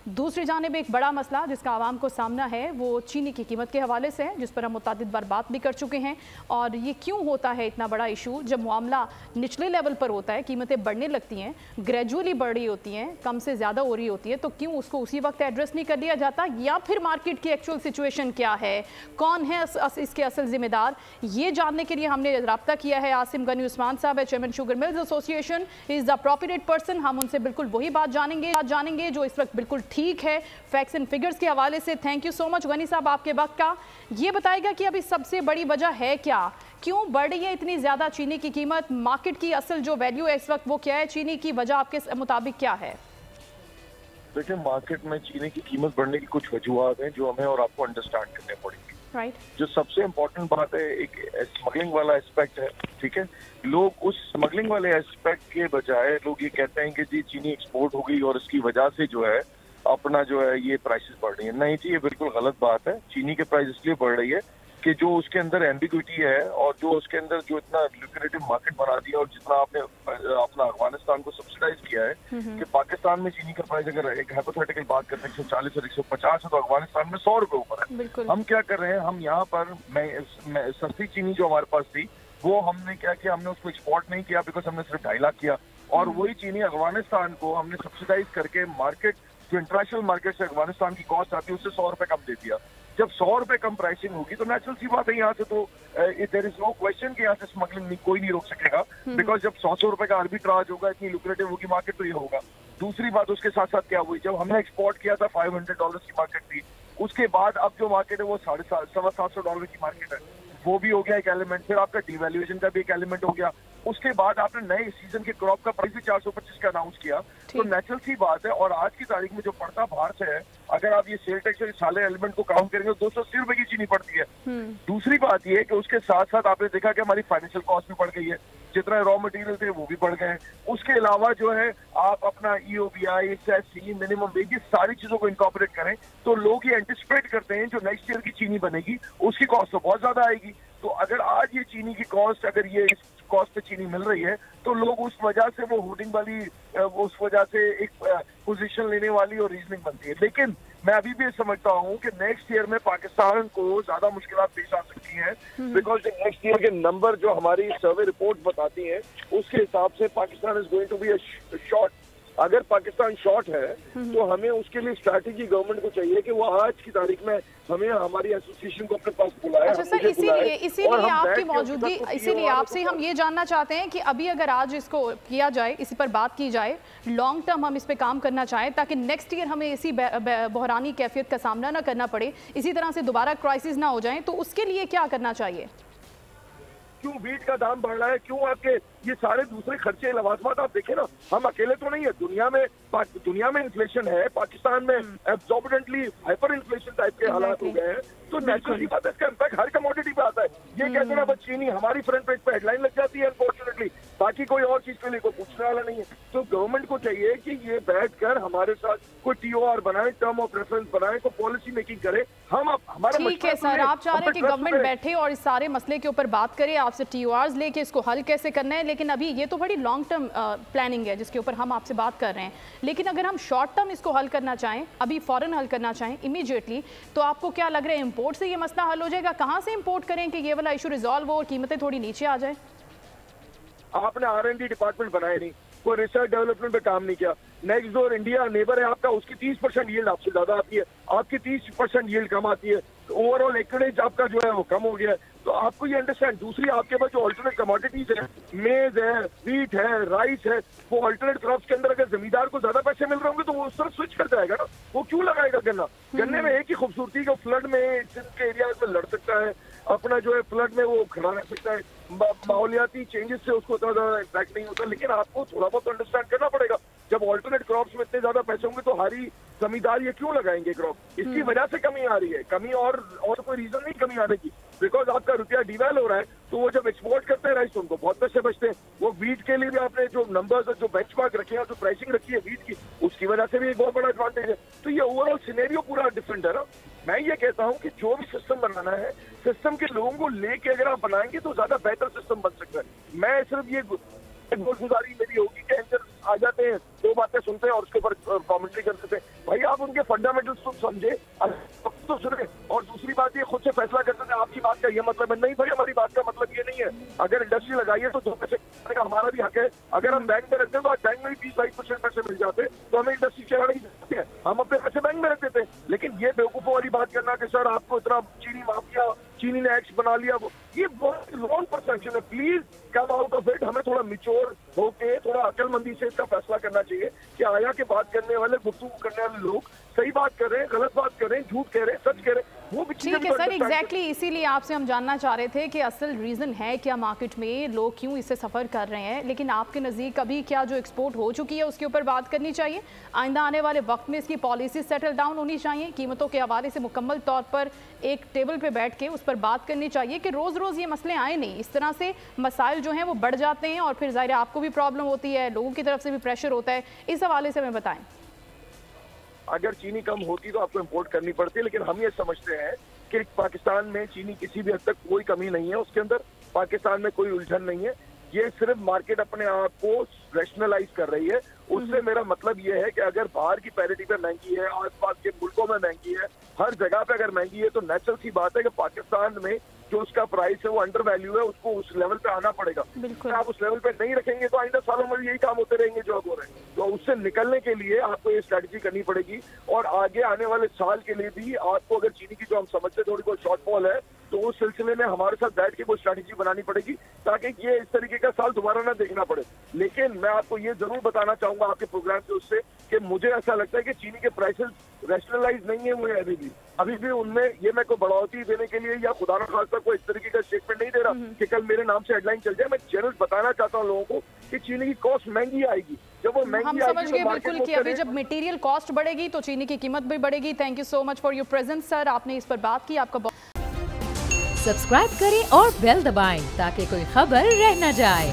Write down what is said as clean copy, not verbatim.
दूसरी जानिब एक बड़ा मसला जिसका आवाम को सामना है वो चीनी की कीमत के हवाले से है, जिस पर हम मुतअद्दिद बार बात भी कर चुके हैं। और ये क्यों होता है इतना बड़ा इशू? जब मामला निचले लेवल पर होता है, कीमतें बढ़ने लगती हैं, ग्रेजुअली बढ़ रही होती हैं, कम से ज़्यादा हो रही होती है, तो क्यों उसको उसी वक्त एड्रेस नहीं कर लिया जाता? या फिर मार्केट की एक्चुअल सिचुएशन क्या है, कौन है इसके असल जिम्मेदार? ये जानने के लिए हमने रब्ता किया है। आसिम गनी उस्मान साहब है, chairman sugar mills association, is the appropriate person. हम उनसे बिल्कुल वही बात जानेंगे जो इस वक्त बिल्कुल ठीक है फैक्ट्स एंड फिगर्स के हवाले से। Thank you so much Ghani साहब आपके वक्त का। ये बताएगा कि अभी सबसे बड़ी वजह है क्या, क्यों बढ़ रही है इतनी ज्यादा चीनी की कीमत? मार्केट की असल जो वैल्यू है इस वक्त वो क्या है? चीनी की वजह आपके मुताबिक क्या है? देखिए, मार्केट में चीनी की कीमत बढ़ने की कुछ वजूहत हैं जो हमें और आपको अंडरस्टैंड करने पड़ेंगी। जो सबसे इम्पोर्टेंट बात है, एक स्मगलिंग वाला एस्पेक्ट है। ठीक है, लोग उस स्मगलिंग वाले एस्पेक्ट के बजाय लोग ये कहते हैं कि जी चीनी एक्सपोर्ट हो गई और इसकी वजह से जो है अपना जो है ये प्राइसेस बढ़ रही है। नहीं जी, ये बिल्कुल गलत बात है। चीनी के प्राइस इसलिए बढ़ रही है कि जो उसके अंदर एम्बिग्विटी है और जो उसके अंदर जो इतना ल्यूक्रेटिव मार्केट बना दिया और जितना आपने अपना अफगानिस्तान को सब्सिडाइज किया है कि पाकिस्तान में चीनी का प्राइस अगर एक हाइपोथेटिकल बात करते हैं 140 और 150 है तो अफगानिस्तान में 100 रुपए ऊपर है। हम क्या कर रहे हैं, हम यहाँ पर सस्ती चीनी जो हमारे पास थी वो हमने क्या किया, हमने उसको एक्सपोर्ट नहीं किया बिकॉज हमने सिर्फ 2.5 लाख किया और वही चीनी अफगानिस्तान को हमने सब्सिडाइज करके मार्केट जो इंटरनेशनल मार्केट से अफगानिस्तान की कॉस्ट आती है उससे 100 रुपए कम दे दिया। जब 100 रुपए कम प्राइसिंग होगी तो नेचुरल सी बात है यहाँ से तो देयर इज नो क्वेश्चन कि यहाँ से स्मगलिंग कोई नहीं रोक सकेगा बिकॉज जब 100 रुपए का आर्बिट्राज होगा, इतनी लुक्रेटिव होगी मार्केट तो ये होगा। दूसरी बात उसके साथ साथ क्या हुई, जब हमने एक्सपोर्ट किया था $500 की मार्केट थी, उसके बाद अब जो मार्केट है वो $750 की मार्केट है, वो भी हो गया एक एलिमेंट। फिर आपका डिवैल्यूएशन का भी एक एलिमेंट हो गया। उसके बाद आपने नए सीजन के क्रॉप का प्राइस भी 425 का अनाउंस किया, तो नेचुरल सी बात है। और आज की तारीख में जो पड़ता बाहर से है, अगर आप ये सेल टैक्स और सारे एलिमेंट को काउंट करेंगे तो 280 रुपए की चीनी पड़ती है। दूसरी बात ये कि उसके साथ साथ आपने देखा कि हमारी फाइनेंशियल कॉस्ट भी बढ़ गई है, जितना रॉ मटेरियल थे वो भी बढ़ गए हैं। उसके अलावा जो है आप अपना EOBI, SSC, मिनिमम वेज, सारी चीजों को इनकॉर्पोरेट करें तो लोग ये एंटिसिपेट करते हैं जो नेक्स्ट ईयर की चीनी बनेगी उसकी कॉस्ट तो बहुत ज्यादा आएगी। तो अगर आज ये चीनी की कॉस्ट, अगर ये इस कॉस्ट पे चीनी मिल रही है तो लोग उस वजह से वो होर्डिंग वाली, उस वजह से एक पोजीशन लेने वाली और रीजनिंग बनती है। लेकिन मैं अभी भी समझता हूँ कि नेक्स्ट ईयर में पाकिस्तान को ज्यादा मुश्किलात पेश आ सकती हैं बिकॉज नेक्स्ट ईयर के नंबर जो हमारी सर्वे रिपोर्ट बताती हैं उसके हिसाब से Pakistan is going to be a short. अगर पाकिस्तान शॉर्ट है तो हमें उसके लिए स्ट्रैटेजी गवर्नमेंट को चाहिए कि वो आज की तारीख में हमें हमारी एसोसिएशन को अपने पास बुलाए। अच्छा सर, इसीलिए आपकी मौजूदगी, इसीलिए आपसे हम ये जानना चाहते हैं कि अभी अगर आज इसको किया जाए, इसी पर बात की जाए, लॉन्ग टर्म हम इस पे काम करना चाहें ताकि नेक्स्ट ईयर हमें इसी बहरानी कैफियत का सामना ना करना पड़े, इसी तरह से दोबारा क्राइसिस ना हो जाए, तो उसके लिए क्या करना चाहिए? क्यों वीट का दाम बढ़ रहा है, क्यों आपके ये सारे दूसरे खर्चे लवाजमात आप देखें ना, हम अकेले तो नहीं है, दुनिया में इन्फ्लेशन है, पाकिस्तान में एब्जॉर्बेंटली हाइपर इन्फ्लेशन टाइप के हालात हो गए हैं, तो नेचुरली बात है इसका इम्पैक्ट हर कमोडिटी पे आता है। ये कहते ना बस चीनी हमारी फ्रंट पेज पे हेडलाइन लग जाती है अनफॉर्चुनेटली, बाकी कोई और चीज के लिए कोई पूछने वाला नहीं है। तो गवर्नमेंट को चाहिए कि ये बैठकर हमारे साथ कोई TOR बनाए, टर्म ऑफ रेफरेंस बनाए, को पॉलिसी मेकिंग करे। हम हमारा ठीक है सर, आप चाह रहे हैं कि गवर्नमेंट बैठे और इस सारे मसले के ऊपर बात करे, आपसे TORs लेके इसको हल कैसे करना है, लेकिन अभी ये तो बड़ी लॉन्ग टर्म प्लानिंग है जिसके ऊपर हम आपसे बात कर रहे हैं। लेकिन अगर हम शॉर्ट टर्म इसको हल करना चाहें, अभी फौरन हल करना चाहें इमीडिएटली, तो आपको क्या लग रहा है इंपोर्ट से ये मसला हल हो जाएगा? कहाँ से इंपोर्ट करें कि ये वाला इशू रिजॉल्व हो और कीमतें थोड़ी नीचे आ जाए? आपने R&D डिपार्टमेंट बनाया नहीं, कोई रिसर्च डेवलपमेंट पे काम नहीं किया। नेक्स्ट डोर इंडिया नेबर है आपका, उसकी 30% यील्ड आपसे ज्यादा आती है, आपकी 30% यील्ड कम आती है, तो ओवरऑल एकड़ेज आपका जो है वो कम हो गया है। तो आपको ये अंडरस्टैंड, दूसरी आपके पास जो अल्टरनेट कमोडिटीज है, मेज है, व्हीट है, राइस है, वो अल्टरनेट क्रॉप्स के अंदर अगर जमींदार को ज्यादा पैसे मिल रहे होंगे तो वो उस तरफ स्विच कर जाएगा ना, वो क्यों लगाएगा गन्ना? गन्ने में एक ही खूबसूरती का फ्लड में जिनके एरियाज में लड़ सकता है, अपना जो है फ्लड में वो खड़ा रह सकता है, माहौलियाती चेंजेस से उसको इतना ज्यादा इम्पैक्ट नहीं होता। लेकिन आपको थोड़ा बहुत अंडरस्टैंड करना पड़ेगा, जब ऑल्टरनेट क्रॉप्स में इतने ज्यादा पैसे होंगे तो हरी जमींदार ये क्यों लगाएंगे क्रॉप? इसकी वजह से कमी आ रही है, कमी और कोई रीजन नहीं कमी आने की, बिकॉज आपका रुपया डिवैल हो रहा है। तो वो जब एक्सपोर्ट करते हैं राइस तो उनको बहुत पैसे बचते हैं। वो वीट के लिए भी आपने जो नंबर्स, जो बेंचमार्क रखे हैं, जो प्राइसिंग रखी है वीट की, उसकी वजह से भी एक बहुत बड़ा एडवांटेज है। तो ये ओवरऑल सिनेरियो पूरा डिफरेंट है ना। मैं ये कहता हूँ कि जो भी सिस्टम बनाना है, सिस्टम के लोगों को लेके अगर आप बनाएंगे तो ज्यादा बेहतर सिस्टम बन सकता है। मैं सिर्फ ये गुजारी मेरी होगी कि एंकर आ जाते हैं, दो बातें सुनते हैं और उसके ऊपर कमेंट्री करते थे। भाई आप उनके समझे, तो सुने। और दूसरी बात ये खुद से फैसला करते थे, आपकी बात का ये मतलब है नहीं भाई, हमारी बात का मतलब ये नहीं है। अगर इंडस्ट्री लगाई है तो 2 पैसे का हमारा भी हक है। अगर हम बैंक में रखते हैं तो आज बैंक में भी 20-22% पैसे मिल जाते, तो हमें इंडस्ट्री चलाने की जरूरत है, हम अपने पैसे बैंक में रख देते। लेकिन ये बेवकूफों वाली बात करना कि सर आपको इतना चीनी माफिया, चीनी ने एक्ट बना लिया, वो ये बहुत रॉन्ग परसेप्शन है। Please come out of it. हमें थोड़ा मिच्योर होके, थोड़ा अक्लमंदी से इसका फैसला करना चाहिए कि आया के बात करने वाले, गुफ्तगू करने वाले लोग सही बात कर रहे हैं, गलत बात कर रहे हैं, झूठ कह रहे हैं, सच कह रहे हैं, वो भी ठीक है सर। एग्जैक्टली इसीलिए आपसे हम जानना चाह रहे थे कि असल रीज़न है क्या मार्केट में, लोग क्यों इससे सफ़र कर रहे हैं। लेकिन आपके नज़दीक अभी क्या जो एक्सपोर्ट हो चुकी है उसके ऊपर बात करनी चाहिए, आइंदा आने वाले वक्त में इसकी पॉलिसी सेटल डाउन होनी चाहिए, कीमतों के हवाले से मुकम्मल तौर पर एक टेबल पर बैठ के उस पर बात करनी चाहिए कि रोज़ रोज़ ये मसले आए नहीं, इस तरह से मसाइल जो हैं वो बढ़ जाते हैं और फिर ज़ाहिर आपको भी प्रॉब्लम होती है, लोगों की तरफ से भी प्रेशर होता है। इस हवाले से हमें बताएं। अगर चीनी कम होती तो आपको इंपोर्ट करनी पड़ती, लेकिन हम ये समझते हैं कि पाकिस्तान में चीनी किसी भी हद तक कोई कमी नहीं है, उसके अंदर पाकिस्तान में कोई उलझन नहीं है। ये सिर्फ मार्केट अपने आप को रैशनलाइज कर रही है। उससे मेरा मतलब ये है कि अगर बाहर की पैरिटी पे महंगी है, आसपास के मुल्कों में महंगी है, हर जगह पे अगर महंगी है, तो नेचुरल सी बात है कि पाकिस्तान में जो उसका प्राइस है वो अंडर वैल्यू है, उसको उस लेवल पे आना पड़ेगा। अगर आप उस लेवल पे नहीं रखेंगे तो आइंदा सालों में यही काम होते रहेंगे जो अब हो रहे हैं। तो उससे निकलने के लिए आपको ये स्ट्रैटेजी करनी पड़ेगी और आगे आने वाले साल के लिए भी आपको, अगर चीनी की जो हम समझते थोड़ी बहुत शॉर्टफॉल है, तो उस सिलसिले में हमारे साथ बैठ के कोई स्ट्रैटेजी बनानी पड़ेगी ताकि ये इस तरीके का साल दोबारा ना देखना पड़े। लेकिन मैं आपको ये जरूर बताना चाहूंगा आपके प्रोग्राम से उससे कि मुझे ऐसा लगता है कि चीनी के प्राइसेस रैशनलाइज नहीं है हुए अभी भी उनमें ये मैं कोई बढ़ोतरी देने के लिए या खुदा न खास्ता कोई इस तरीके का स्टेटमेंट नहीं दे रहा कि कल मेरे नाम से हेडलाइन चल जाए। मैं जनरल बताना चाहता हूँ लोगों को कि चीनी की कॉस्ट महंगी आएगी। जब वो महंगी हम समझ गए बिल्कुल कि अभी जब मटेरियल कॉस्ट बढ़ेगी तो चीनी की कीमत भी बढ़ेगी। Thank you so much for your presence sir, आपने इस पर बात की। आपका सब्सक्राइब करें और बेल दबाएं ताकि कोई खबर रह न जाए।